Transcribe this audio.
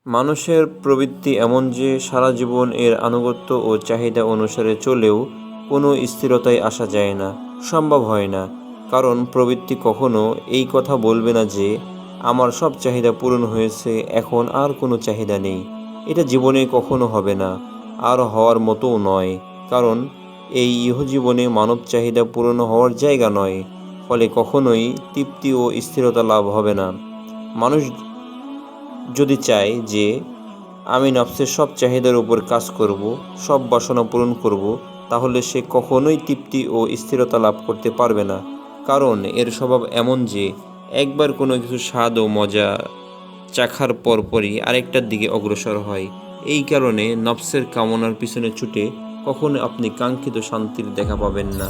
মানুষের প্রবৃত্তি এমন যে সারা জীবন এর আনুগত্য ও চাহিদা অনুসারে চলেও কোনো স্থিরতায় আসা যায় না, সম্ভব হয় না। কারণ প্রবৃত্তি কখনো এই কথা বলবে না যে আমার সব চাহিদা পূরণ হয়েছে, এখন আর কোনো চাহিদা নেই। এটা জীবনে কখনো হবে না, আর হওয়ার মতোও নয়। কারণ এই ইহজীবনে মানব চাহিদা পূরণ হওয়ার জায়গা নয়, ফলে কখনোই তৃপ্তি ও স্থিরতা লাভ হবে না। মানুষ যদি চায় যে আমি নফসের সব চাহিদার উপর কাজ করব, সব বাসনা পূরণ করব, তাহলে সে কখনোই তৃপ্তি ও স্থিরতা লাভ করতে পারবে না। কারণ এর স্বভাব এমন যে একবার কোনো কিছু স্বাদ ও মজা চাখার পরপরই আরেকটার দিকে অগ্রসর হয়। এই কারণে নফসের কামনার পিছনে ছুটে কখনো আপনি কাঙ্ক্ষিত শান্তির দেখা পাবেন না।